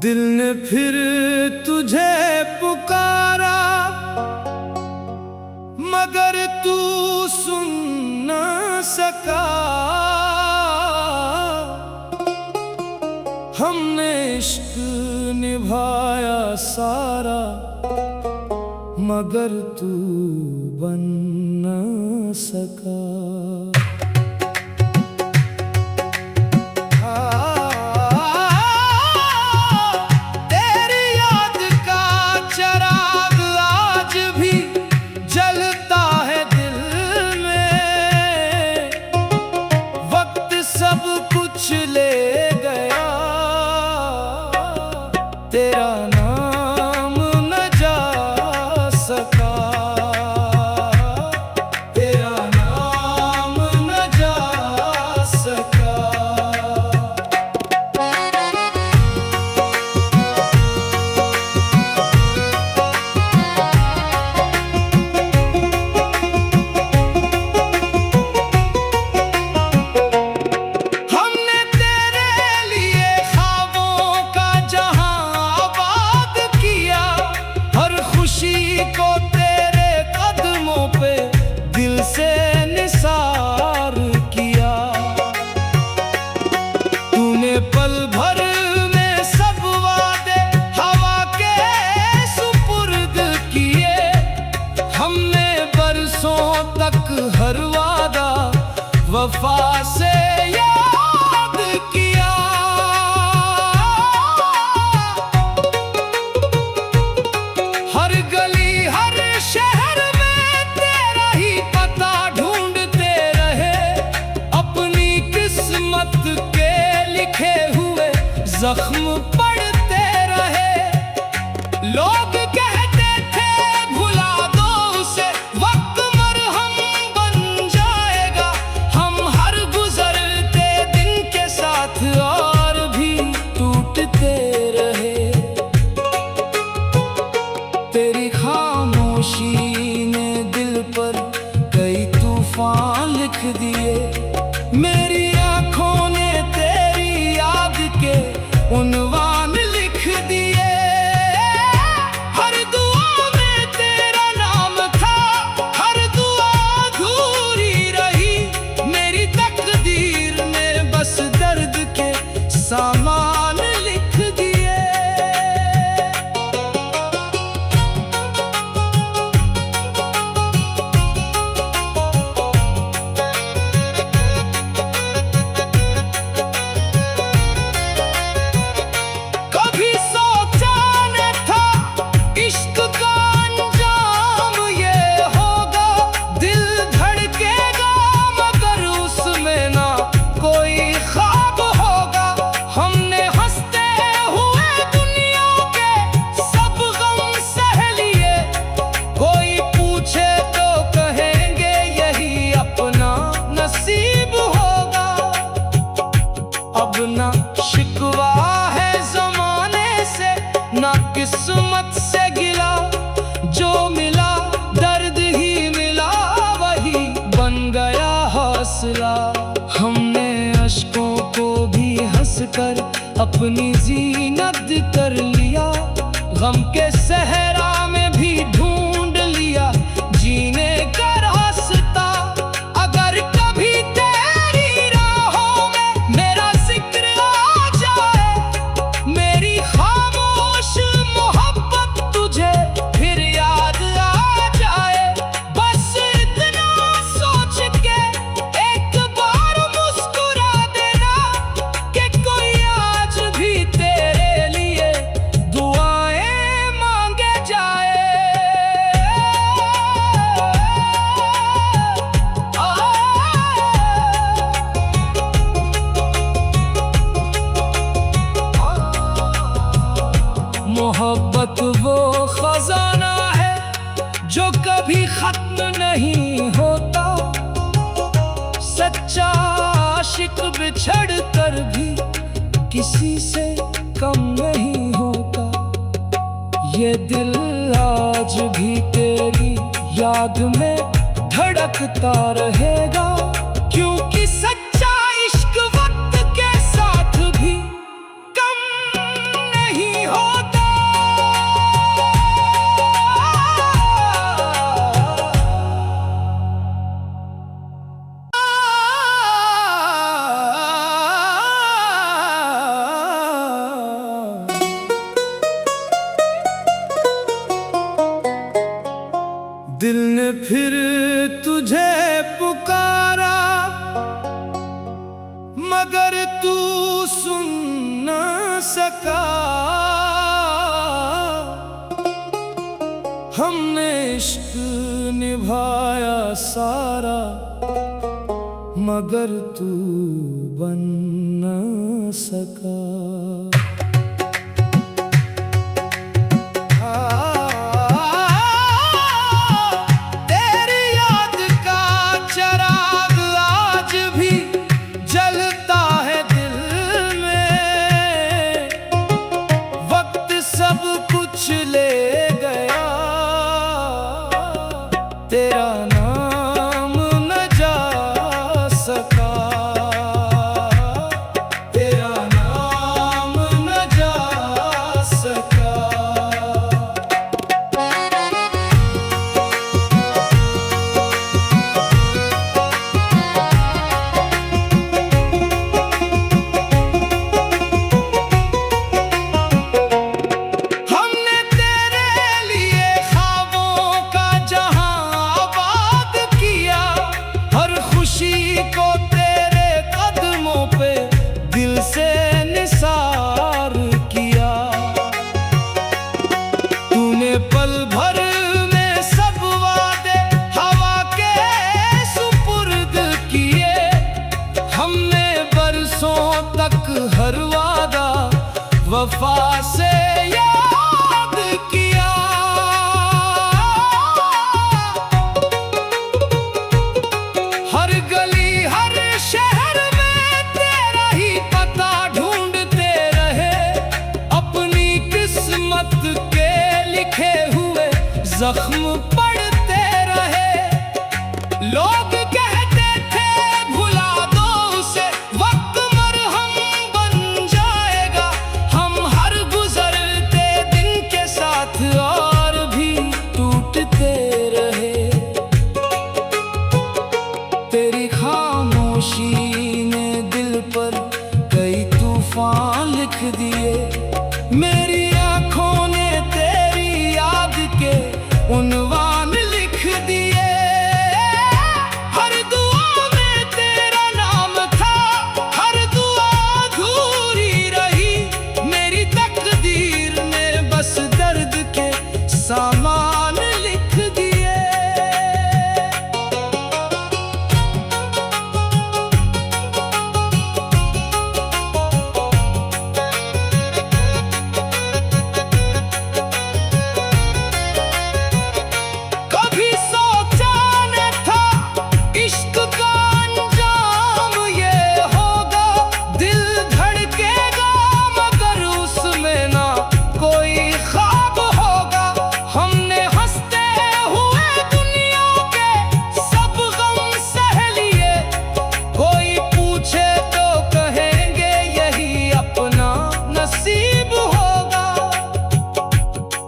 दिल ने फिर तुझे पुकारा, मगर तू सुन न सका। हमने इश्क निभाया सारा, मगर तू बन न सका। तेरा नाम न जा सका, तेरा नाम न जा सका। हमने तेरे लिए ख्वाबों का को तेरे कदमों पे दिल से निसार किया। तूने पल भर में सब वादे हवा के सुपुर्द किए। हमने बरसों तक हर वादा वफा से याद किया। हर गली हर शहर में तेरा ही पता ढूंढते रहे। अपनी किस्मत के लिखे हुए जख्म पढ़ते रहे। लोग कहते थे भुला दो उसे, वक्त मरहम बन जाएगा। हम हर गुजरते दिन के साथ और भी टूटते रहे। तेरी खामोशी ने दिल पर कई तूफान लिख दिए। मेरी आंखों ने तेरी याद के उन्वान लिख दिए। हर दुआ में तेरा नाम था, हर दुआ अधूरी रही। मेरी तकदीर में बस दर्द के सामान लिख दिए। अब ना शिकवा है ज़माने से, ना किस्मत से गिला। जो मिला दर्द ही मिला, वही बन गया हौसला। हमने अश्कों को भी हंसकर अपनी जीनत कर लिया। गम के सहरा में भी ढूंढ लिया जीने का रास्ता। अगर कभी तेरी राहों में मेरा जिक्र आ जाए, मेरी खामोश मोहब्बत तुझे फिर याद आ जाए। बस इतना सोच के एक बार मुस्कुरा देना कि कोई आज भी तेरे लिए दुआएं मांगे जाए। मोहब्बत वो खजाना है जो कभी खत्म नहीं होता। सच्चा आशिक बिछड़ कर भी किसी से कम नहीं होता। ये दिल आज भी तेरी याद में धड़कता रहेगा, क्योंकि सच्चा इश्क वक्त के साथ भी कम नहीं दिल ने फिर तुझे पुकारा, मगर तू सुन न सका। हमने इश्क निभाया सारा, मगर तू बन न सका। तेरा नाम न जा सका, तेरा नाम न जा सका। हमने तेरे लिए ख्वाबों का खुशी को तेरे कदमों पे दिल से निसार किया। तूने पल भर में सब वादे हवा के सुपुर्द किए। हमने बरसों तक हर वादा वफा से याद किया। हर गली हर शहर में तेरा ही पता ढूंढते रहे। अपनी किस्मत के लिखे हुए जख्म पढ़ते रहे। लोग कहते थे भुला दो उसे, वक्त मरहम बन जाएगा। हम हर गुजरते दिन के साथ और भी टूटते रहे। तेरी खामोशी ने दिल पर कई तूफान लिख दिए। मेरी आंखों ने तेरी याद के उन्वान लिख दिए। हर दुआ में तेरा नाम था, हर दुआ अधूरी रही। मेरी तकदीर ने बस दर्द के सामान लिख दिए।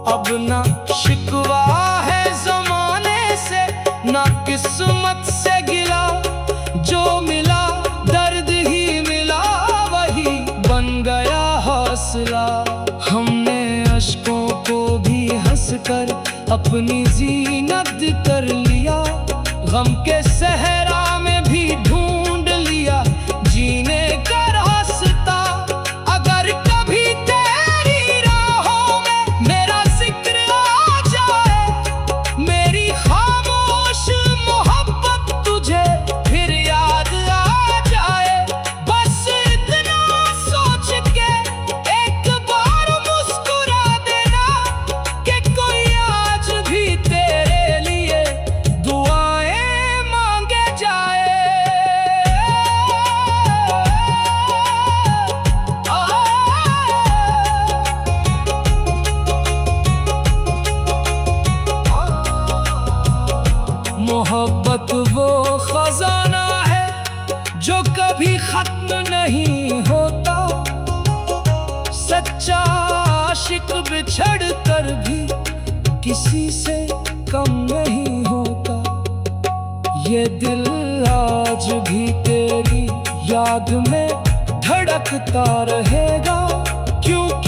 अब ना शिकवा है जमाने से, ना किस्मत से गिला। जो मिला दर्द ही मिला, वही बन गया हौसला। हमने अश्कों को भी हंसकर अपनी जीनत कर लिया। गम के सहरा में भी ढूंढ लिया जीने का रास्ता। अगर कभी तेरी राहों में मेरा जिक्र आ जाए, मेरी खामोश मोहब्बत तुझे फिर याद आ जाए। बस इतना सोच के एक बार मुस्कुरा देना कि कोई आज भी तेरे लिए दुआएं मांगे जाए। मोहब्बत वो खजाना है जो कभी खत्म नहीं होता। सच्चा आशिक बिछड़ कर भी किसी से कम नहीं होता। ये दिल आज भी तेरी याद में धड़कता रहेगा, क्योंकि